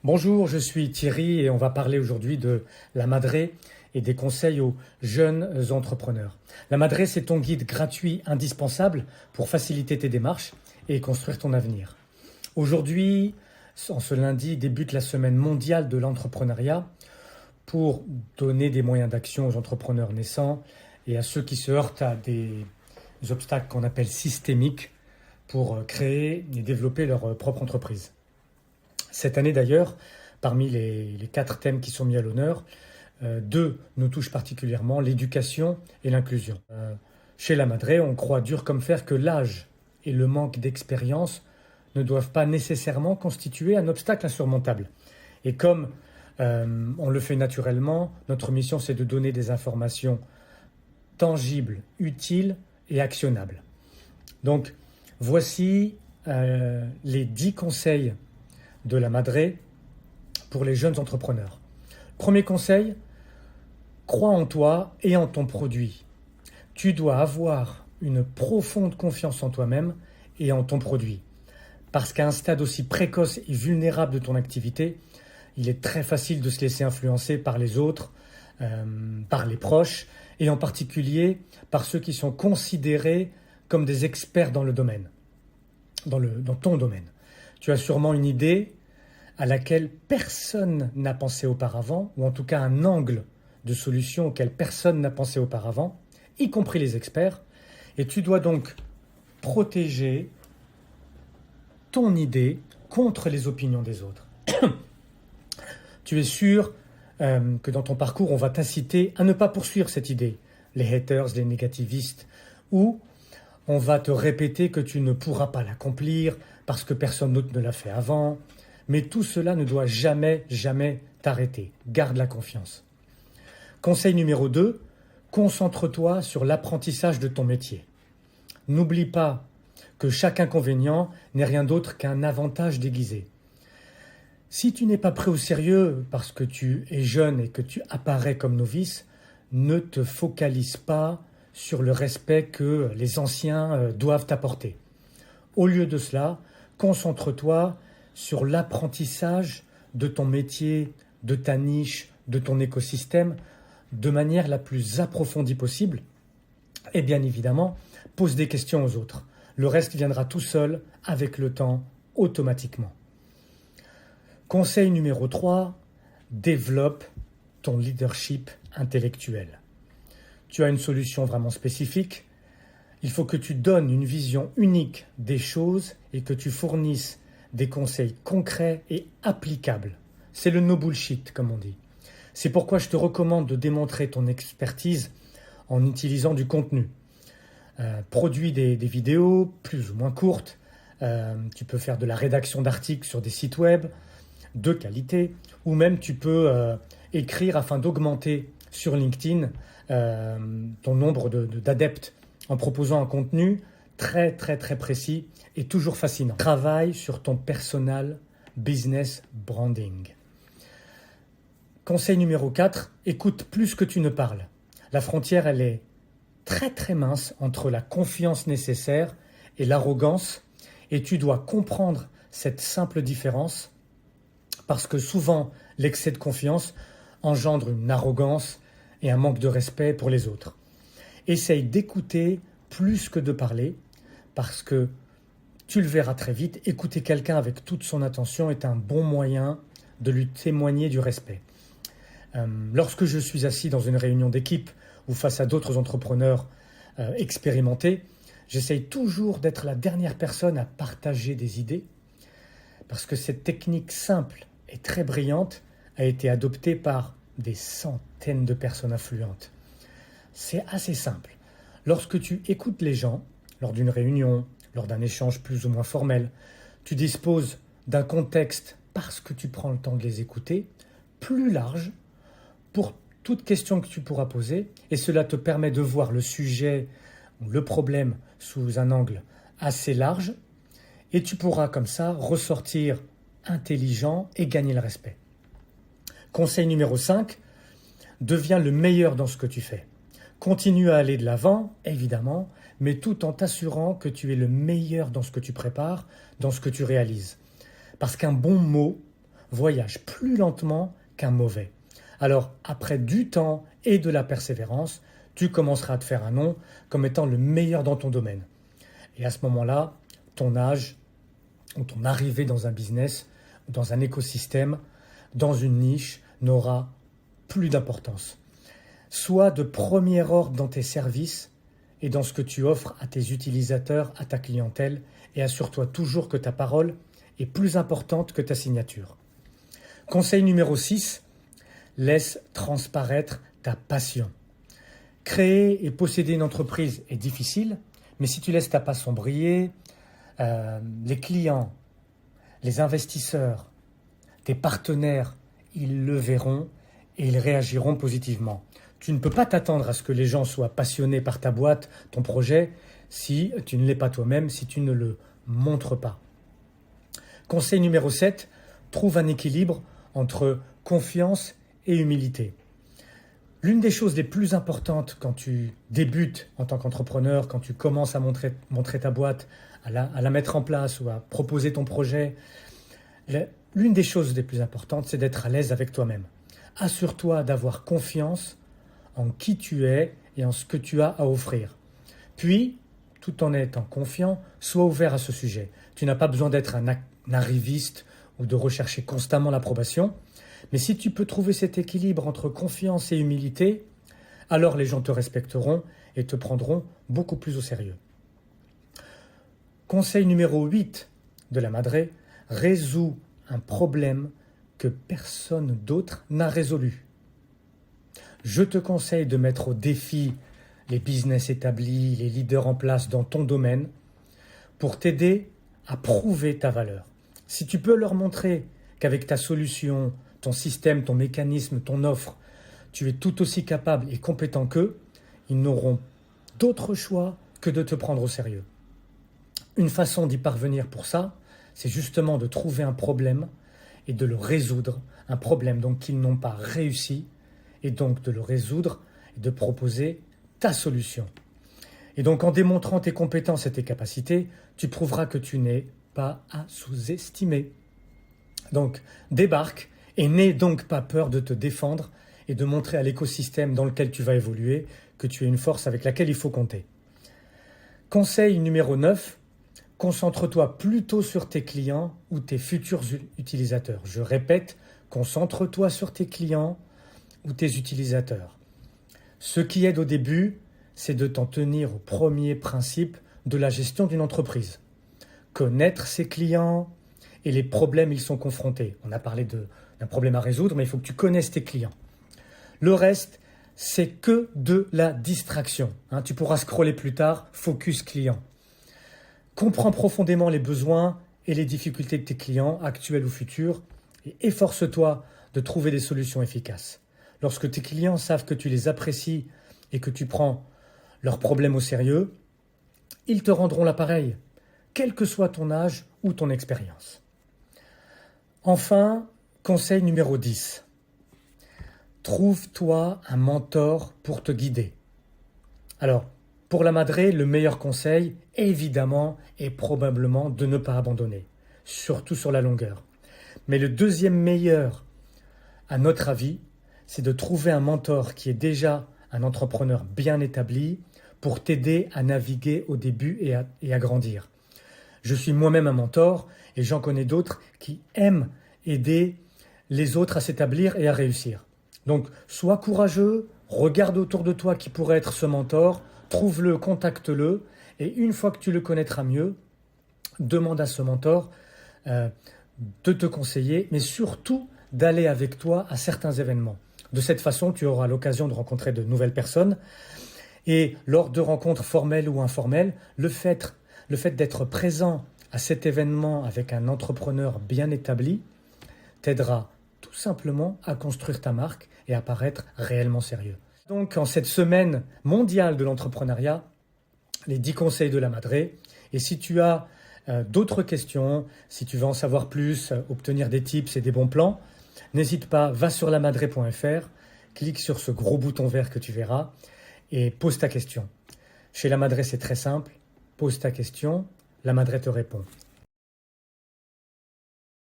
Bonjour, je suis Thierry et on va parler aujourd'hui de la Madré et des conseils aux jeunes entrepreneurs. La Madré, c'est ton guide gratuit indispensable pour faciliter tes démarches et construire ton avenir. Aujourd'hui, en ce lundi, débute la semaine mondiale de l'entrepreneuriat pour donner des moyens d'action aux entrepreneurs naissants et à ceux qui se heurtent à des obstacles qu'on appelle systémiques pour créer et développer leur propre entreprise. Cette année d'ailleurs, parmi les 4 thèmes qui sont mis à l'honneur, 2 nous touchent particulièrement, l'éducation et l'inclusion. Chez la Madré, on croit dur comme fer que l'âge et le manque d'expérience ne doivent pas nécessairement constituer un obstacle insurmontable. Et comme on le fait naturellement, notre mission c'est de donner des informations tangibles, utiles et actionnables. Donc voici les 10 conseils de la Madré pour les jeunes entrepreneurs. Premier conseil, crois en toi et en ton produit. Tu dois avoir une profonde confiance en toi-même et en ton produit. Parce qu'à un stade aussi précoce et vulnérable de ton activité, il est très facile de se laisser influencer par les autres, par les proches, et en particulier par ceux qui sont considérés comme des experts dans le domaine, dans ton domaine. Tu as sûrement une idée à laquelle personne n'a pensé auparavant, ou en tout cas un angle de solution auquel personne n'a pensé auparavant, y compris les experts, et tu dois donc protéger ton idée contre les opinions des autres. Tu es sûr que dans ton parcours, on va t'inciter à ne pas poursuivre cette idée, les haters, les négativistes, ou on va te répéter que tu ne pourras pas l'accomplir parce que personne d'autre ne l'a fait avant. Mais tout cela ne doit jamais t'arrêter. Garde la confiance. Conseil numéro 2, concentre-toi sur l'apprentissage de ton métier. N'oublie pas que chaque inconvénient n'est rien d'autre qu'un avantage déguisé. Si tu n'es pas pris au sérieux parce que tu es jeune et que tu apparais comme novice, ne te focalise pas sur le respect que les anciens doivent t'apporter. Au lieu de cela, concentre-toi sur l'apprentissage de ton métier, de ta niche, de ton écosystème, de manière la plus approfondie possible. Et bien évidemment, pose des questions aux autres. Le reste viendra tout seul, avec le temps, automatiquement. Conseil numéro 3, développe ton leadership intellectuel. Tu as une solution vraiment spécifique. Il faut que tu donnes une vision unique des choses et que tu fournisses des conseils concrets et applicables. C'est le no bullshit, comme on dit. C'est pourquoi je te recommande de démontrer ton expertise en utilisant du contenu. Produis des vidéos plus ou moins courtes. Tu peux faire de la rédaction d'articles sur des sites web de qualité, ou même tu peux écrire afin d'augmenter sur LinkedIn ton nombre d'adeptes en proposant un contenu très précis et toujours fascinant. Travaille sur ton personal business branding. Conseil numéro 4, écoute plus que tu ne parles. La frontière, elle est très mince entre la confiance nécessaire et l'arrogance, et tu dois comprendre cette simple différence parce que souvent l'excès de confiance engendre une arrogance et un manque de respect pour les autres. Essaye d'écouter plus que de parler parce que tu le verras très vite, écouter quelqu'un avec toute son attention est un bon moyen de lui témoigner du respect. Lorsque je suis assis dans une réunion d'équipe ou face à d'autres entrepreneurs expérimentés, j'essaye toujours d'être la dernière personne à partager des idées parce que cette technique simple et très brillante a été adoptée par des centaines de personnes influentes. C'est assez simple. Lorsque tu écoutes les gens, lors d'une réunion, lors d'un échange plus ou moins formel, tu disposes d'un contexte parce que tu prends le temps de les écouter, plus large pour toute question que tu pourras poser, et cela te permet de voir le sujet ou le problème sous un angle assez large, et tu pourras comme ça ressortir intelligent et gagner le respect. Conseil numéro 5, deviens le meilleur dans ce que tu fais. Continue à aller de l'avant, évidemment, mais tout en t'assurant que tu es le meilleur dans ce que tu prépares, dans ce que tu réalises. Parce qu'un bon mot voyage plus lentement qu'un mauvais. Alors, après du temps et de la persévérance, tu commenceras à te faire un nom comme étant le meilleur dans ton domaine. Et à ce moment-là, ton âge ou ton arrivée dans un business, dans un écosystème, dans une niche n'aura plus d'importance. Sois de premier ordre dans tes services et dans ce que tu offres à tes utilisateurs, à ta clientèle, et assure-toi toujours que ta parole est plus importante que ta signature. Conseil numéro 6, laisse transparaître ta passion. Créer et posséder une entreprise est difficile, mais si tu laisses ta passion briller, les clients, les investisseurs, tes partenaires, ils le verront et ils réagiront positivement. Tu ne peux pas t'attendre à ce que les gens soient passionnés par ta boîte, ton projet, si tu ne l'es pas toi-même, si tu ne le montres pas. Conseil numéro 7, trouve un équilibre entre confiance et humilité. L'une des choses les plus importantes quand tu débutes en tant qu'entrepreneur, quand tu commences à montrer ta boîte, à la mettre en place ou à proposer ton projet, l'une des choses les plus importantes, c'est d'être à l'aise avec toi-même. Assure-toi d'avoir confiance en qui tu es et en ce que tu as à offrir. Puis, tout en étant confiant, sois ouvert à ce sujet. Tu n'as pas besoin d'être un arriviste ou de rechercher constamment l'approbation. Mais si tu peux trouver cet équilibre entre confiance et humilité, alors les gens te respecteront et te prendront beaucoup plus au sérieux. Conseil numéro 8 de la Madré, résous un problème que personne d'autre n'a résolu. Je te conseille de mettre au défi les business établis, les leaders en place dans ton domaine pour t'aider à prouver ta valeur. Si tu peux leur montrer qu'avec ta solution, ton système, ton mécanisme, ton offre, tu es tout aussi capable et compétent qu'eux, ils n'auront d'autre choix que de te prendre au sérieux. Une façon d'y parvenir pour ça, c'est justement de trouver un problème et de le résoudre, un problème donc qu'ils n'ont pas réussi, et donc de le résoudre et de proposer ta solution. Et donc en démontrant tes compétences et tes capacités, tu prouveras que tu n'es pas à sous-estimer. Donc débarque et n'aie donc pas peur de te défendre et de montrer à l'écosystème dans lequel tu vas évoluer que tu es une force avec laquelle il faut compter. Conseil numéro 9, concentre-toi plutôt sur tes clients ou tes futurs utilisateurs. Je répète, concentre-toi sur tes clients ou tes utilisateurs. Ce qui aide au début, c'est de t'en tenir au premier principe de la gestion d'une entreprise. Connaître ses clients et les problèmes ils sont confrontés. On a parlé d'un problème à résoudre, mais il faut que tu connaisses tes clients. Le reste, c'est que de la distraction. Tu pourras scroller plus tard, focus client. Comprends profondément les besoins et les difficultés de tes clients, actuels ou futurs, et efforce-toi de trouver des solutions efficaces. Lorsque tes clients savent que tu les apprécies et que tu prends leurs problèmes au sérieux, ils te rendront l'appareil, quel que soit ton âge ou ton expérience. Enfin, conseil numéro 10. Trouve-toi un mentor pour te guider. Alors, pour la Madré, le meilleur conseil, évidemment, est probablement de ne pas abandonner, surtout sur la longueur. Mais le deuxième meilleur, à notre avis, c'est de trouver un mentor qui est déjà un entrepreneur bien établi pour t'aider à naviguer au début et à grandir. Je suis moi-même un mentor et j'en connais d'autres qui aiment aider les autres à s'établir et à réussir. Donc, sois courageux, regarde autour de toi qui pourrait être ce mentor, trouve-le, contacte-le et une fois que tu le connaîtras mieux, demande à ce mentor de te conseiller, mais surtout d'aller avec toi à certains événements. De cette façon, tu auras l'occasion de rencontrer de nouvelles personnes et lors de rencontres formelles ou informelles, le fait d'être présent à cet événement avec un entrepreneur bien établi t'aidera tout simplement à construire ta marque et à paraître réellement sérieux. Donc, en cette semaine mondiale de l'entrepreneuriat, les 10 conseils de la Madré. Et si tu as d'autres questions, si tu veux en savoir plus, obtenir des tips et des bons plans, n'hésite pas, va sur lamadré.fr, clique sur ce gros bouton vert que tu verras et pose ta question. Chez La Madré, c'est très simple. Pose ta question, La Madré te répond.